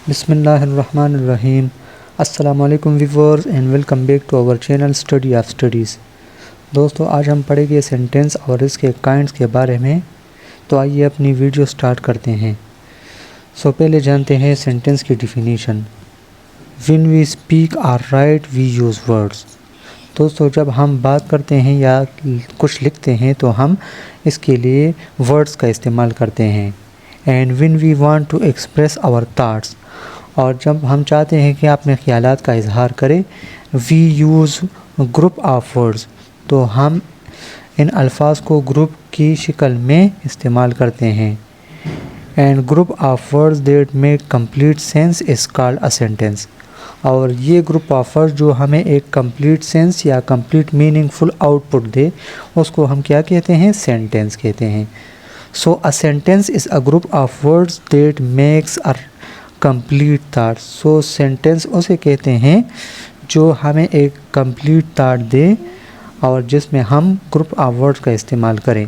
بسم اللہ الرحمن الرحیم۔ السلام علیکم viewers and welcome back to our channel study of studies. دوستو آج ہم پڑھیں گے سینٹنس اور اس کے کائنڈس کے بارے میں، تو آئیے اپنی ویڈیو سٹارٹ کرتے ہیں۔ پہلے جانتے ہیں سینٹنس کی ڈیفینیشن۔ وین وی اسپیک اور رائٹ وی یوز ورڈس۔ دوستو جب ہم بات کرتے ہیں یا کچھ لکھتے ہیں تو ہم اس کے لیے ورڈس کا استعمال کرتے ہیں۔ And when we want to express our thoughts, اور جب ہم چاہتے ہیں کہ اپنے خیالات کا اظہار کریں، we use group of words, تو ہم ان الفاظ کو گروپ کی شکل میں استعمال کرتے ہیں۔ And group of words that make complete sense is called a sentence, اور یہ گروپ آف ورڈز جو ہمیں ایک کمپلیٹ سینس یا complete meaningful output دے، اس کو ہم کیا کہتے ہیں؟ سینٹینس کہتے ہیں۔ So a sentence is a group of words that makes a complete thought. So sentence اسے کہتے ہیں جو ہمیں ایک کمپلیٹ تھاٹ دے اور جس میں ہم گروپ آف ورڈز کا استعمال کریں۔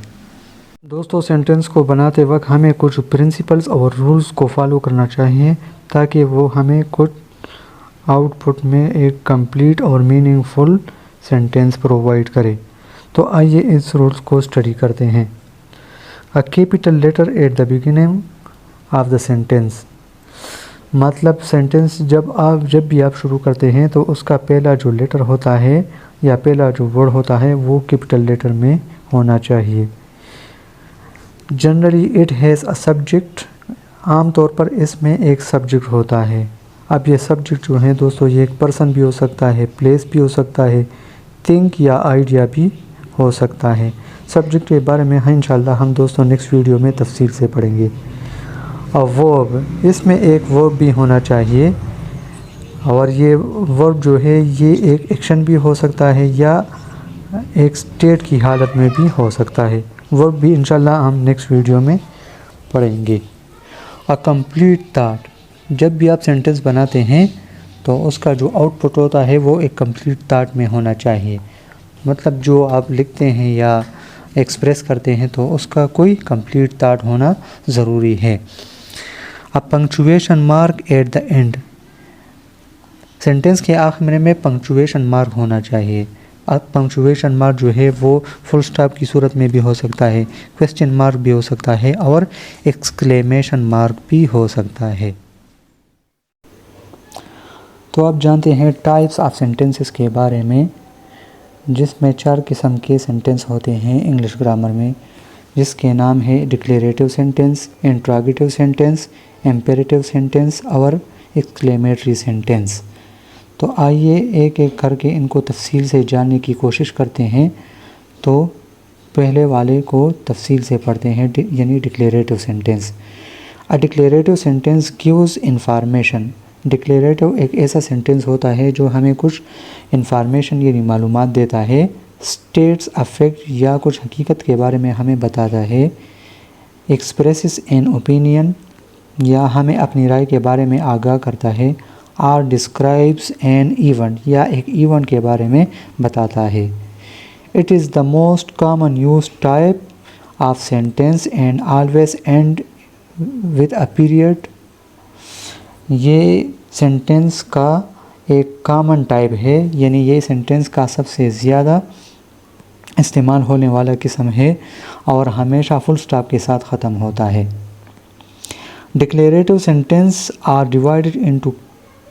دوستو سینٹینس کو بناتے وقت ہمیں کچھ پرنسپلز اور رولز کو فالو کرنا چاہیے تاکہ وہ ہمیں کچھ آؤٹ پٹ میں ایک کمپلیٹ اور میننگ فل سینٹینس پرووائڈ کرے۔ تو آئیے اس رولز کو اسٹڈی کرتے ہیں۔ A capital letter at the beginning of the sentence، مطلب سینٹینس جب بھی آپ شروع کرتے ہیں تو اس کا پہلا جو لیٹر ہوتا ہے یا پہلا جو ورڈ ہوتا ہے وہ کیپٹل لیٹر میں ہونا چاہیے۔ Generally it has a subject, عام طور پر اس میں ایک سبجیکٹ ہوتا ہے۔ اب یہ سبجیکٹ جو ہے دوستو یہ ایک پرسن بھی ہو سکتا ہے، پلیس بھی ہو سکتا ہے، تھنک یا آئیڈیا بھی ہو سکتا ہے۔ سبجیکٹ کے بارے میں انشاءاللہ ہم دوستوں نیکسٹ ویڈیو میں تفصیل سے پڑھیں گے۔ اور ورب، اس میں ایک ورب بھی ہونا چاہیے، اور یہ ورب جو ہے یہ ایک ایکشن بھی ہو سکتا ہے یا ایک اسٹیٹ کی حالت میں بھی ہو سکتا ہے۔ ورب بھی انشاءاللہ ہم نیکسٹ ویڈیو میں پڑھیں گے۔ اے کمپلیٹ تھاٹ، جب بھی آپ سینٹینس بناتے ہیں تو اس کا جو آؤٹ پٹ ہوتا ہے وہ ایک کمپلیٹ تھاٹ میں ہونا چاہیے، مطلب جو آپ لکھتے ہیں یا ایکسپریس کرتے ہیں تو اس کا کوئی کمپلیٹ تھاٹ ہونا ضروری ہے۔ A punctuation mark at the end, sentence کے آخر میں پنکچویشن مارک ہونا چاہیے۔ اب پنکچویشن مارک جو ہے وہ فل سٹاپ کی صورت میں بھی ہو سکتا ہے، کویسچن مارک بھی ہو سکتا ہے اور ایکسکلیمیشن مارک بھی ہو سکتا ہے۔ تو آپ جانتے ہیں ٹائپس آف سینٹینسز کے بارے میں، جس میں 4 قسم کے سینٹینس ہوتے ہیں انگلش گرامر میں، جس کے نام ہے declarative sentence, interrogative sentence, imperative sentence اور ایکسکلیمیٹری سینٹینس۔ تو آئیے ایک ایک کر کے ان کو تفصیل سے جاننے کی کوشش کرتے ہیں۔ تو پہلے والے کو تفصیل سے پڑھتے ہیں، یعنی declarative sentence. A declarative sentence gives information, declarative ایک ایسا سینٹینس ہوتا ہے جو ہمیں کچھ انفارمیشن یعنی معلومات دیتا ہے، اسٹیٹس افیکٹ یا کچھ حقیقت کے بارے میں ہمیں بتاتا ہے، ایکسپریسز این اوپینین یا ہمیں اپنی رائے کے بارے میں آگاہ کرتا ہے، اور ڈسکرائبس این ایونٹ یا ایک ایونٹ کے بارے میں بتاتا ہے۔ It is the most common use type of sentence and always and with a period, یہ سینٹینس کا ایک کامن ٹائپ ہے، یعنی یہ سینٹینس کا سب سے زیادہ استعمال ہونے والا قسم ہے اور ہمیشہ فل سٹاپ کے ساتھ ختم ہوتا ہے۔ Declarative sentence are divided into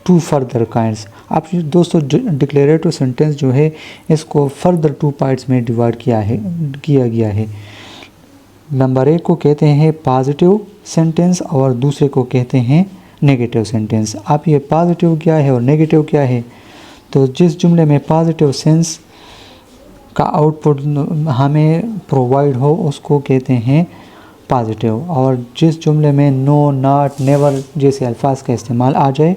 2 further kinds. اب دوستو ڈکلیریٹو سینٹینس جو ہے اس کو فردر 2 پارٹس میں ڈیوائڈ کیا گیا ہے۔ نمبر 1 کو کہتے ہیں پازیٹیو سینٹینس اور دوسرے کو کہتے ہیں نیگیٹو سینٹینس۔ اب یہ پازیٹیو کیا ہے اور نیگیٹو کیا ہے؟ تو جس جملے میں پازیٹیو سینس کا آؤٹ پٹ ہمیں پرووائڈ ہو اس کو کہتے ہیں پازیٹیو، اور جس جملے میں نو، ناٹ، نیور جیسے الفاظ کا استعمال آ جائے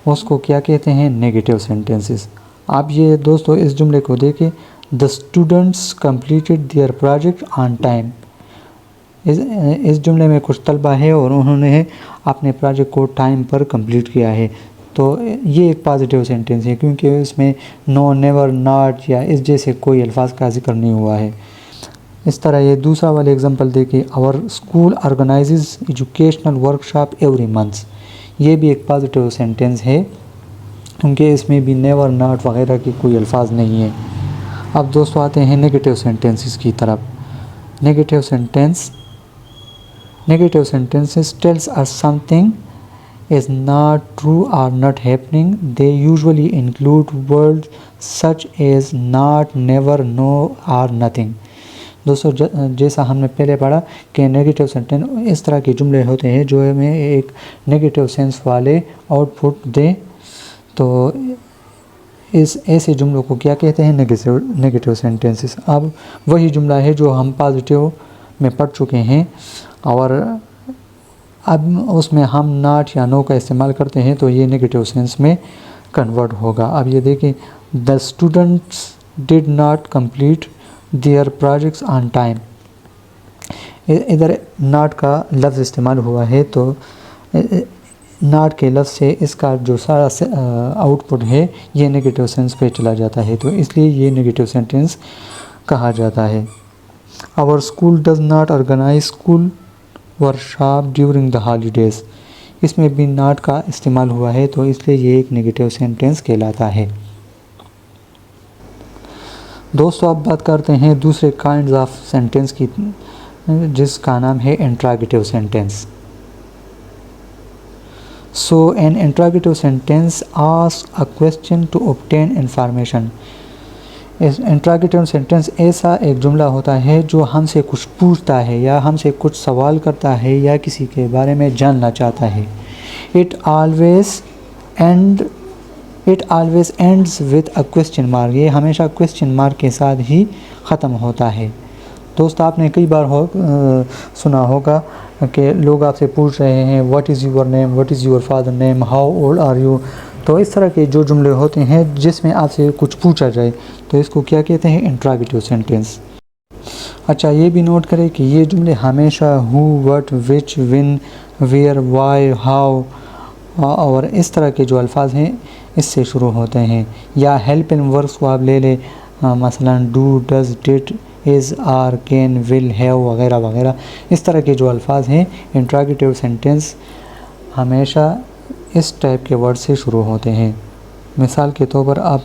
اس کو کیا کہتے ہیں؟ Negative sentences. اب یہ دوستو اس جملے کو دیکھیں، the students completed their project on time. اس جملے میں کچھ طلبہ ہے اور انہوں نے اپنے پروجیکٹ کو ٹائم پر کمپلیٹ کیا ہے، تو یہ ایک پازیٹیو سینٹینس ہے کیونکہ اس میں نو، نیور، ناٹ یا اس جیسے کوئی الفاظ کا ذکر نہیں ہوا ہے۔ اس طرح یہ دوسرا والا ایگزامپل دیکھیں، اور school organises educational workshop every month, یہ بھی ایک پازیٹیو سینٹینس ہے کیونکہ اس میں بھی نیور ناٹ وغیرہ کے کوئی الفاظ نہیں ہیں۔ اب دوستو آتے ہیں نیگیٹیو سینٹینسز کی طرف۔ Negative sentences tells us something is not true or not happening. They usually include words such as not, never, no or nothing. دوستو جیسا ہم نے پہلے پڑھا کہ نیگیٹیو سینٹینس اس طرح کے جملے ہوتے ہیں جو ہمیں ایک نیگیٹیو سینس والے آؤٹ پٹ دیں، تو اس ایسے جملوں کو کیا کہتے ہیں؟ Negative sentences. اب وہی جملہ ہے جو ہم پازیٹیو میں پڑھ چکے ہیں، اور اب اس میں ہم ناٹ یا نو کا استعمال کرتے ہیں تو یہ نیگیٹیو سینس میں کنورٹ ہوگا۔ اب یہ دیکھیں، the students did not complete their projects on time. ادھر ناٹ کا لفظ استعمال ہوا ہے، تو ناٹ کے لفظ سے اس کا جو سارا آؤٹ پٹ ہے یہ نیگیٹیو سینس پہ چلا جاتا ہے، تو اس لیے یہ نیگیٹیو سینٹینس کہا جاتا ہے۔ Our school does not organize school workshop during the holidays. اس میں بھی ناٹ کا استعمال ہوا ہے، تو اس لیے یہ ایک نیگیٹیو سینٹینس کہلاتا ہے۔ دوستو اب بات کرتے ہیں دوسرے کائنڈز آف سینٹینس کی، جس کا نام ہے انٹراگیٹیو sentence. So an interrogative sentence asks a question to obtain information. Interrogative sentence ایسا ایک جملہ ہوتا ہے جو ہم سے کچھ پوچھتا ہے یا ہم سے کچھ سوال کرتا ہے یا کسی کے بارے میں جاننا چاہتا ہے۔ It always ends with a question mark. یہ ہمیشہ question mark کے ساتھ ہی ختم ہوتا ہے۔ دوست آپ نے کئی بار سنا ہوگا کہ لوگ آپ سے پوچھ رہے ہیں what is your name, what is your father name, how old are you. تو اس طرح کے جو جملے ہوتے ہیں جس میں آپ سے کچھ پوچھا جائے تو اس کو کیا کہتے ہیں؟ انٹراگیٹیو سینٹینس۔ اچھا یہ بھی نوٹ کریں کہ یہ جملے ہمیشہ who, what, which, when, where, why, how اور اس طرح کے جو الفاظ ہیں اس سے شروع ہوتے ہیں، یا ہیلپنگ وربس کو آپ لے لیں، مثلا do, does, did, is, are, can, will, have وغیرہ وغیرہ۔ اس طرح کے جو الفاظ ہیں انٹراگیٹیو سینٹینس ہمیشہ اس ٹائپ کے ورڈ سے شروع ہوتے ہیں۔ مثال کے طور پر آپ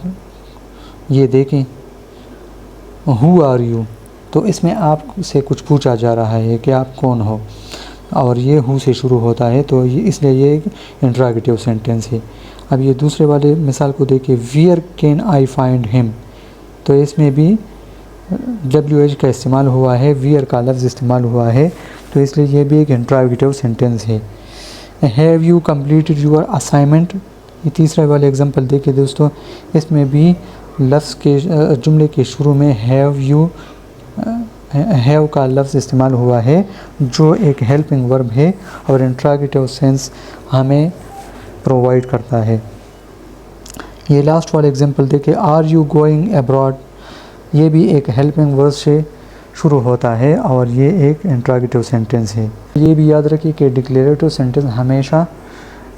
یہ دیکھیں who are you، تو اس میں آپ سے کچھ پوچھا جا رہا ہے کہ آپ کون ہو، اور یہ who سے شروع ہوتا ہے، تو اس لیے یہ ایک انٹراگیٹیو سینٹینس ہے۔ اب یہ دوسرے والے مثال کو دیکھیں where can I find him، تو اس میں بھی WH کا استعمال ہوا ہے، where کا لفظ استعمال ہوا ہے، تو اس لیے یہ بھی ایک انٹراگیٹیو سینٹینس ہے۔ have you completed your assignment، یہ تیسرے والے اگزامپل دیکھیں دوستو، اس میں بھی لفظ کے جملے کے شروع میں have کا لفظ استعمال ہوا ہے جو ایک ہیلپنگ ورب ہے اور انٹراگیٹیو سینس ہمیں پرووائڈ کرتا ہے۔ یہ لاسٹ والا اگزامپل دیکھیں are you going abroad، یہ بھی ایک ہیلپنگ ورب سے شروع ہوتا ہے اور یہ ایک انٹراگیٹیو سینٹینس ہے۔ یہ بھی یاد رکھیے کہ ڈکلیریٹو سینٹینس ہمیشہ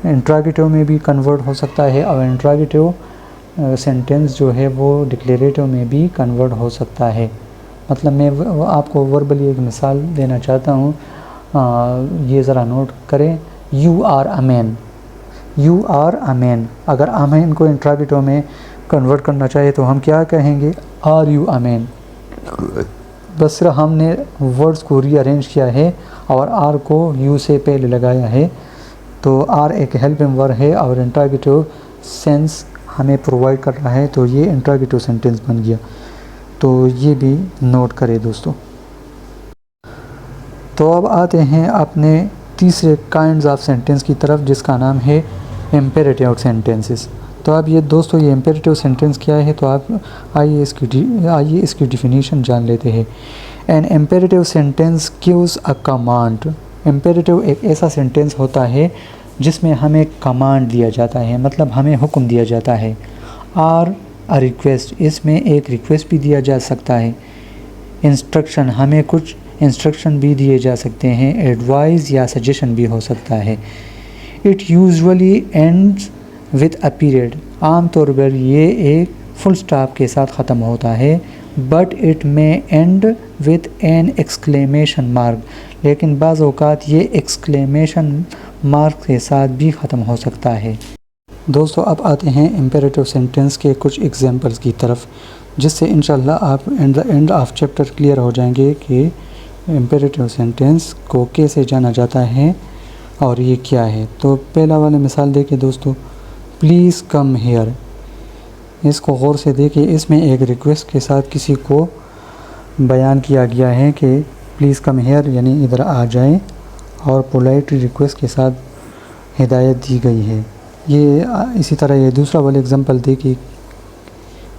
انٹراگیٹیو میں بھی کنورٹ ہو سکتا ہے، اور انٹراگیٹیو سینٹینس جو ہے وہ ڈکلیریٹو میں بھی کنورٹ ہو سکتا ہے۔ مطلب میں آپ کو وربلی ایک مثال دینا چاہتا ہوں، یہ ذرا نوٹ کریں، you are a man, you are a man, اگر اے مین کو انٹراگیٹو میں کنورٹ کرنا چاہیے تو ہم کیا کہیں گے؟ آر یو اے مین۔ بس صرف ہم نے ورڈز کو ری ارینج کیا ہے اور آر کو یو سے پہلے لگایا ہے، تو آر ایک ہیلپنگ ورب ہے اور انٹراگیٹیو سینس ہمیں پرووائڈ کر رہا ہے، تو یہ انٹراگیٹیو سینٹینس بن گیا، تو یہ بھی نوٹ کرے دوستو۔ تو اب آتے ہیں اپنے تیسرے کائنڈز آف سینٹینس کی طرف، جس کا نام ہے امپیریٹیو سینٹینسز۔ تو اب یہ دوستو یہ امپیریٹیو سینٹینس کیا ہے، تو آپ آئیے اس کی ڈیفینیشن جان لیتے ہیں۔ An imperative sentence gives a command. Imperative ایک ایسا سینٹینس ہوتا ہے جس میں ہمیں کمانڈ دیا جاتا ہے، مطلب ہمیں حکم دیا جاتا ہے، اور ریکویسٹ، اس میں ایک ریکویسٹ بھی دیا جا سکتا ہے، انسٹرکشن، ہمیں کچھ انسٹرکشن بھی دیے جا سکتے ہیں، ایڈوائز یا سجیشن بھی ہو سکتا ہے۔ It usually ends with a period, عام طور پر یہ ایک فل سٹاپ کے ساتھ ختم ہوتا ہے، بٹ اٹ میں end with an exclamation mark, لیکن بعض اوقات یہ ایکسکلیمیشن مارکس کے ساتھ بھی ختم ہو سکتا ہے۔ دوستو اب آتے ہیں امپیریٹو سینٹنس کے کچھ ایگزامپلس کی طرف، جس سے انشاءاللہ آپ at the end of chapter clear ہو جائیں گے کہ امپیریٹو سینٹنس کو کیسے جانا جاتا ہے اور یہ کیا ہے۔ تو پہلا والا مثال دیکھیں دوستو، پلیز کم ہیئر۔ اس کو غور سے دیکھیں، اس میں ایک ریکویسٹ کے ساتھ کسی کو بیان کیا گیا ہے کہ پلیز کم ہیئر یعنی ادھر آ جائیں، اور پولائٹ ریکویسٹ کے ساتھ ہدایت دی گئی ہے۔ یہ اسی طرح یہ دوسرا والا ایگزامپل دیکھیے،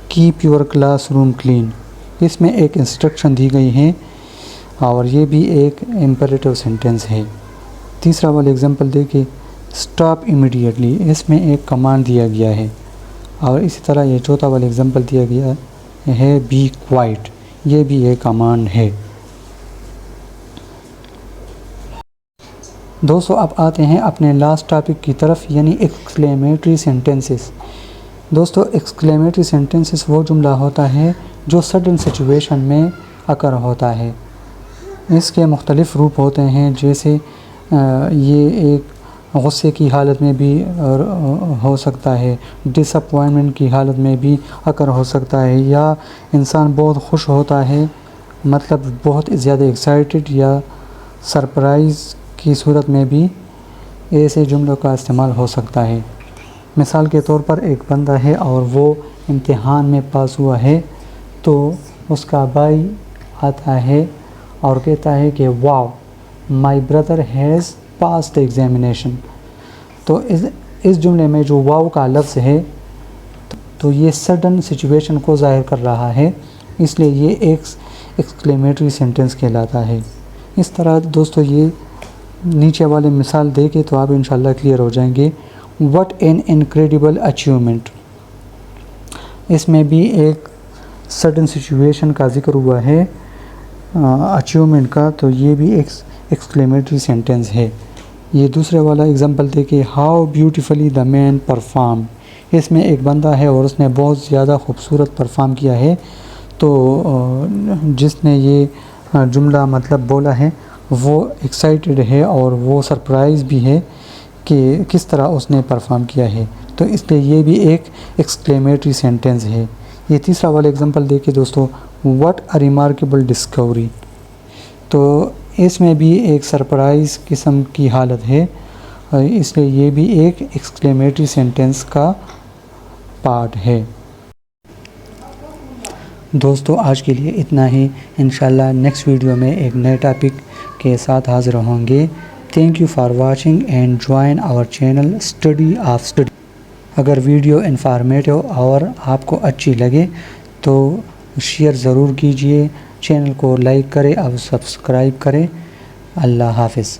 keep your classroom clean. اس میں ایک انسٹرکشن دی گئی ہے اور یہ بھی ایک امپیریٹو سینٹنس ہے۔ تیسرا والا ایگزامپل دیکھیے، اسٹاپ امیڈیٹلی۔ اس میں ایک کمانڈ دیا گیا ہے، اور اسی طرح یہ چوتھا والا ایگزامپل دیا گیا ہے، بی کوائٹ۔ یہ بھی ایک کمانڈ ہے۔ دوستو اب آتے ہیں اپنے لاسٹ ٹاپک کی طرف، یعنی ایکسکلیمیٹری سینٹنسز۔ دوستو ایکسکلیمیٹری سینٹنسز وہ جملہ ہوتا ہے جو سڈن سچویشن میں اکر ہوتا ہے۔ اس کے مختلف روپ ہوتے ہیں، جیسے یہ ایک غصے کی حالت میں بھی ہو سکتا ہے، ڈس اپوائنٹمنٹ کی حالت میں بھی اکر ہو سکتا ہے، یا انسان بہت خوش ہوتا ہے، مطلب بہت زیادہ ایکسائٹڈ یا سرپرائز کی صورت میں بھی ایسے جملوں کا استعمال ہو سکتا ہے۔ مثال کے طور پر ایک بندہ ہے اور وہ امتحان میں پاس ہوا ہے، تو اس کا بھائی آتا ہے اور کہتا ہے کہ wow my brother has pass the examination. تو اس جملے میں جو واو کا لفظ ہے تو یہ سڈن سچویشن کو ظاہر کر رہا ہے، اس لیے یہ ایک ایکسکلیمیٹری سینٹنس کہلاتا ہے۔ اس طرح دوستو یہ نیچے والے مثال دیکھیں تو آپ انشاءاللہ کلیئر ہو جائیں گے۔ What an incredible achievement. اس میں بھی ایک سڈن سچویشن کا ذکر ہوا ہے اچیومنٹ کا، تو یہ بھی ایک ایکسکلیمیٹری سینٹنس ہے۔ یہ دوسرے والا ایگزامپل دیکھیں، how beautifully the man perform. اس میں ایک بندہ ہے اور اس نے بہت زیادہ خوبصورت پرفارم کیا ہے، تو جس نے یہ جملہ مطلب بولا ہے وہ ایکسائٹڈ ہے اور وہ سرپرائز بھی ہے کہ کس طرح اس نے پرفارم کیا ہے، تو اس لیے یہ بھی ایک ایکسکلیمیٹری سینٹنس ہے۔ یہ تیسرا والا ایگزامپل دیکھیں دوستو، واٹ اے ریمارکیبل ڈسکوری۔ تو اس میں بھی ایک سرپرائز قسم کی حالت ہے، اس لیے یہ بھی ایک ایکسکلیمیٹری سینٹنس کا پارٹ ہے۔ دوستو آج کے لیے اتنا ہی، انشاءاللہ نیکسٹ ویڈیو میں ایک نئے ٹاپک کے ساتھ حاضر ہوں گے۔ Thank you for watching and join our channel study of study. اگر ویڈیو انفارمیٹیو اور آپ کو اچھی لگے تو شیئر ضرور کیجئے، چینل کو لائک کریں اور سبسکرائب کریں۔ اللہ حافظ۔